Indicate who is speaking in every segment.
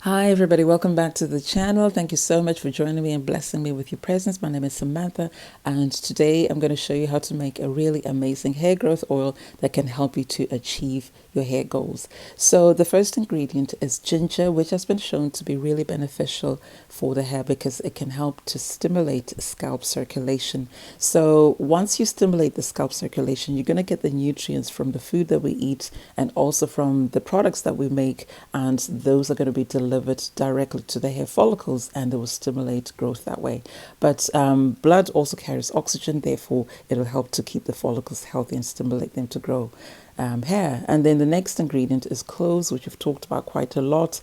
Speaker 1: Hi, everybody. Welcome back to the channel. Thank you so much for joining me and blessing me with your presence. My name is Samantha, and today I'm going to show you how to make a really amazing hair growth oil that can help you to achieve your hair goals. So the first ingredient is ginger, which has been shown to be really beneficial for the hair because it can help to stimulate scalp circulation. So once you stimulate the scalp circulation, you're going to get the nutrients from the food that we eat and also from the products that we make, and those are going to be delivered directly to the hair follicles and they will stimulate growth that way. But blood also carries oxygen, therefore it will help to keep the follicles healthy and stimulate them to grow hair. And then the next ingredient is cloves, which we've talked about quite a lot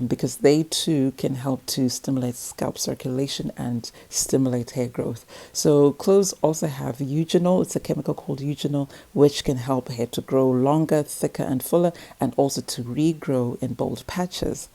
Speaker 1: because they too can help to stimulate scalp circulation and stimulate hair growth. So cloves also have eugenol. It's a chemical called eugenol, which can help hair to grow longer, thicker and fuller, and also to regrow in bold patches.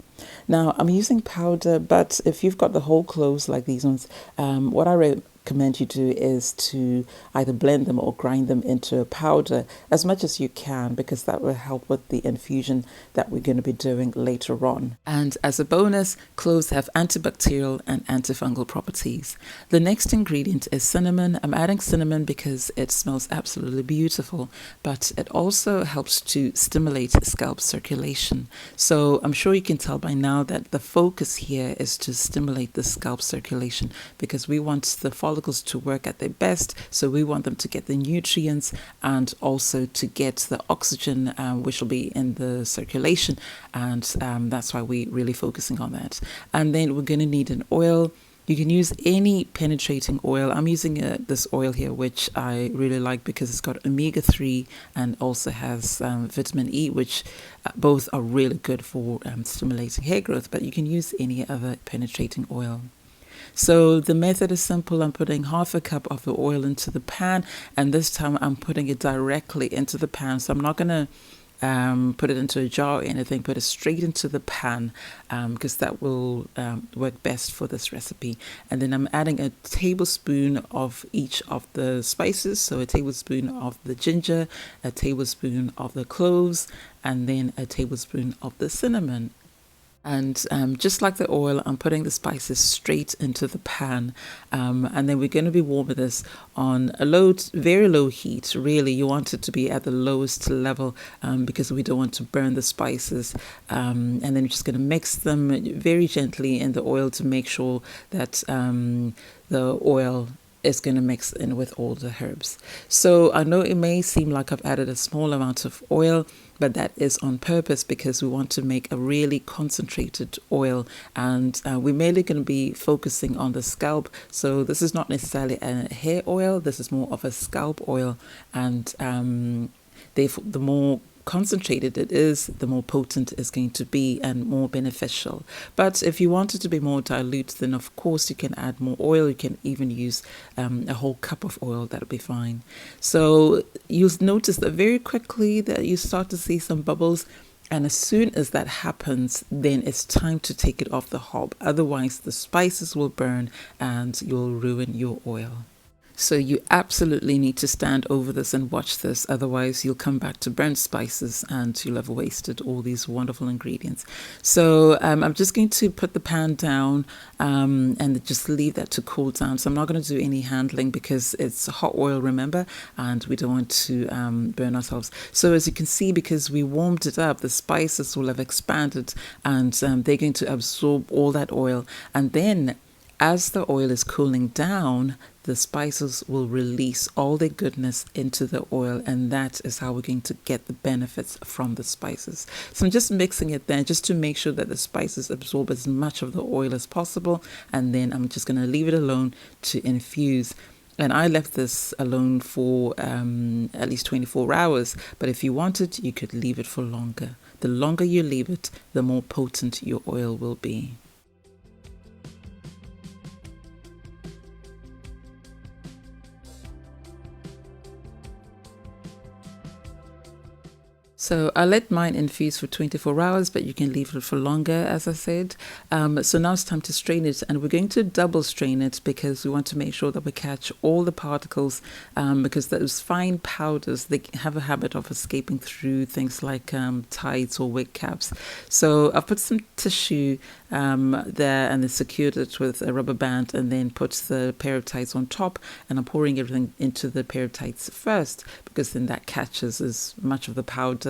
Speaker 1: Now I'm using powder, but if you've got the whole cloves like these ones, what I recommend you do is to either blend them or grind them into a powder as much as you can, because that will help with the infusion that we're going to be doing later on. And as a bonus, cloves have antibacterial and antifungal properties. The next ingredient is cinnamon. I'm adding cinnamon because it smells absolutely beautiful, but it also helps to stimulate scalp circulation. So I'm sure you can tell by now that the focus here is to stimulate the scalp circulation because we want the follicles to work at their best. So we want them to get the nutrients and also to get the oxygen, which will be in the circulation. And that's why we're really focusing on that. And then we're going to need an oil. You can use any penetrating oil. I'm using this oil here, which I really like because it's got omega-3 and also has vitamin E, which both are really good for stimulating hair growth, but you can use any other penetrating oil. So the method is simple. I'm putting half a cup of the oil into the pan, and this time I'm putting it directly into the pan. So I'm not going to put it into a jar or anything, put it straight into the pan because that will work best for this recipe. And then I'm adding a tablespoon of each of the spices. So a tablespoon of the ginger, a tablespoon of the cloves, and then a tablespoon of the cinnamon. And just like the oil, I'm putting the spices straight into the pan. And then we're going to be warming this on a low, very low heat. Really, you want it to be at the lowest level because we don't want to burn the spices. And then you're just going to mix them very gently in the oil to make sure that the oil is going to mix in with all the herbs. So I know it may seem like I've added a small amount of oil, but that is on purpose because we want to make a really concentrated oil, and we're mainly going to be focusing on the scalp. So this is not necessarily a hair oil, this is more of a scalp oil, and therefore the more concentrated it is, the more potent it's going to be and more beneficial. But if you want it to be more dilute, then of course you can add more oil. You can even use a whole cup of oil. That'll be fine. So you'll notice that very quickly that you start to see some bubbles, and as soon as that happens, then it's time to take it off the hob. Otherwise the spices will burn and you'll ruin your oil. So you absolutely need to stand over this and watch this, otherwise you'll come back to burnt spices and you'll have wasted all these wonderful ingredients. So I'm just going to put the pan down and just leave that to cool down. So I'm not going to do any handling because it's hot oil, remember, and we don't want to burn ourselves. So as you can see, because we warmed it up, the spices will have expanded and they're going to absorb all that oil. And then as the oil is cooling down, the spices will release all their goodness into the oil, and that is how we're going to get the benefits from the spices. So I'm just mixing it there just to make sure that the spices absorb as much of the oil as possible, and then I'm just going to leave it alone to infuse. And I left this alone for at least 24 hours, but if you wanted, you could leave it for longer. The longer you leave it, the more potent your oil will be. So I let mine infuse for 24 hours, but you can leave it for longer, as I said. So now it's time to strain it, and we're going to double strain it because we want to make sure that we catch all the particles, because those fine powders, they have a habit of escaping through things like tights or wig caps. So I've put some tissue there and then secured it with a rubber band, and then put the pair of tights on top, and I'm pouring everything into the pair of tights first, because then that catches as much of the powders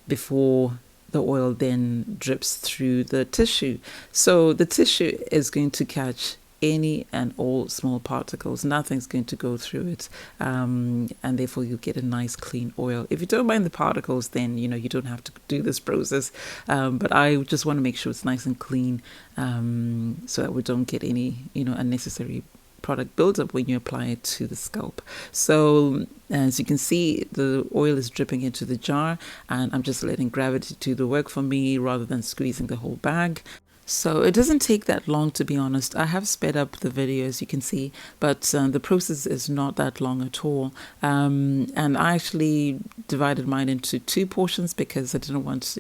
Speaker 1: before the oil then drips through the tissue. So the tissue is going to catch any and all small particles. Nothing's going to go through it, and therefore you get a nice clean oil. If you don't mind the particles, then you don't have to do this process, but I just want to make sure it's nice and clean, so that we don't get any unnecessary product buildup when you apply it to the scalp. So as you can see, the oil is dripping into the jar, and I'm just letting gravity do the work for me rather than squeezing the whole bag. So it doesn't take that long, to be honest. I have sped up the video, as you can see, but the process is not that long at all. And I actually divided mine into 2 portions because I didn't want,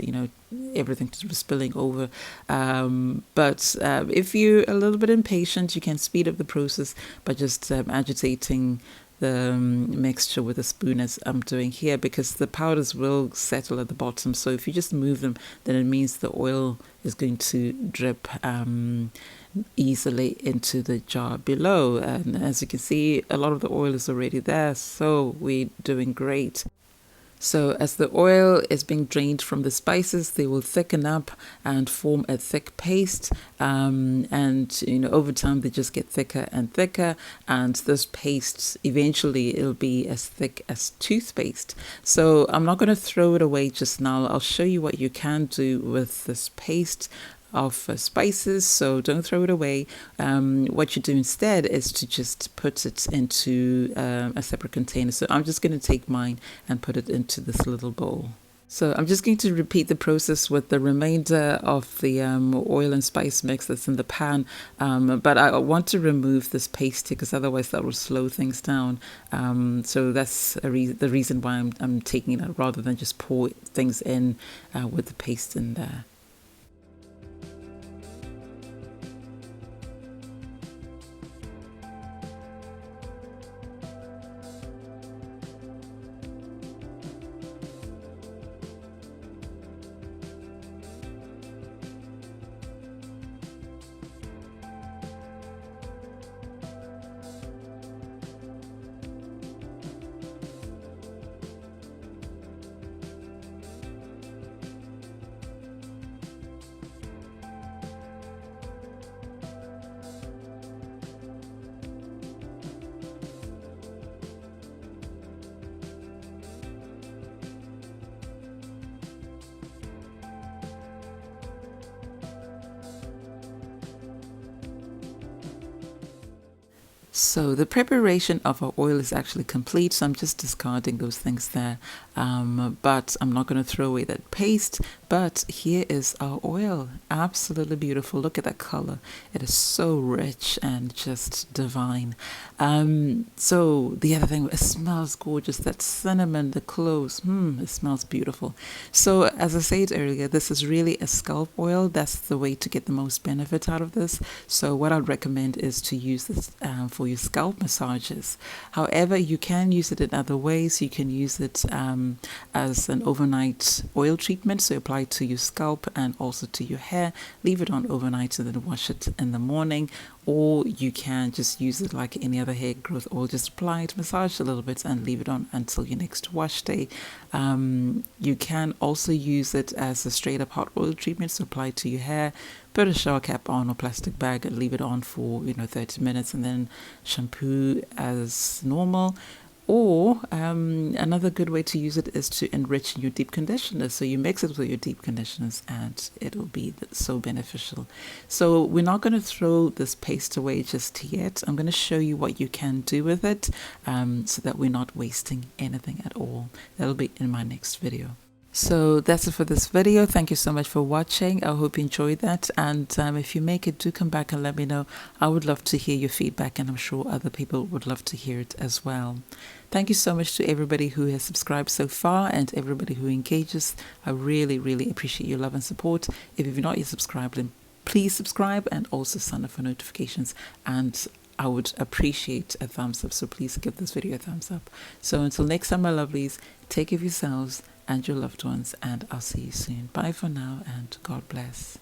Speaker 1: everything to be spilling over. But if you're a little bit impatient, you can speed up the process by just agitating the mixture with a spoon, as I'm doing here, because the powders will settle at the bottom. So if you just move them, then it means the oil is going to drip easily into the jar below. And as you can see, a lot of the oil is already there, so we're doing great. So as the oil is being drained from the spices, they will thicken up and form a thick paste. And over time they just get thicker and thicker. And this paste, eventually it'll be as thick as toothpaste. So I'm not going to throw it away just now. I'll show you what you can do with this paste of spices, so don't throw it away. What you do instead is to just put it into a separate container. So I'm just going to take mine and put it into this little bowl. So I'm just going to repeat the process with the remainder of the oil and spice mix that's in the pan, but I want to remove this paste because otherwise that will slow things down. So that's the reason why I'm taking it out rather than just pour things in with the paste in there. So the preparation of our oil is actually complete, so I'm just discarding those things there, but I'm not going to throw away that paste. But here is our oil, absolutely beautiful. Look at that color, it is so rich and just divine. So the other thing, it smells gorgeous, that cinnamon, the cloves, it smells beautiful. So as I said earlier, this is really a scalp oil. That's the way to get the most benefit out of this. So what I'd recommend is to use this for your scalp massages. However, you can use it in other ways. You can use it as an overnight oil treatment, so apply it to your scalp and also to your hair. Leave it on overnight and then wash it in the morning. Or you can just use it like any other hair growth oil. Just apply it, massage a little bit, and leave it on until your next wash day. You can also use it as a straight up hot oil treatment, so apply it to your hair, put a shower cap on or plastic bag and leave it on for 30 minutes, and then shampoo as normal. Or another good way to use it is to enrich your deep conditioners. So you mix it with your deep conditioners and it will be so beneficial. So we're not going to throw this paste away just yet. I'm going to show you what you can do with it so that we're not wasting anything at all. That'll be in my next video. So that's it for this video. Thank you so much for watching. I hope you enjoyed that. And if you make it, do come back and let me know. I would love to hear your feedback, and I'm sure other people would love to hear it as well. Thank you so much to everybody who has subscribed so far and everybody who engages. I really, really appreciate your love and support. If you've not yet subscribed, then please subscribe and also sign up for notifications. And I would appreciate a thumbs up. So please give this video a thumbs up. So until next time, my lovelies, take care of yourselves and your loved ones, and I'll see you soon. Bye for now, and God bless.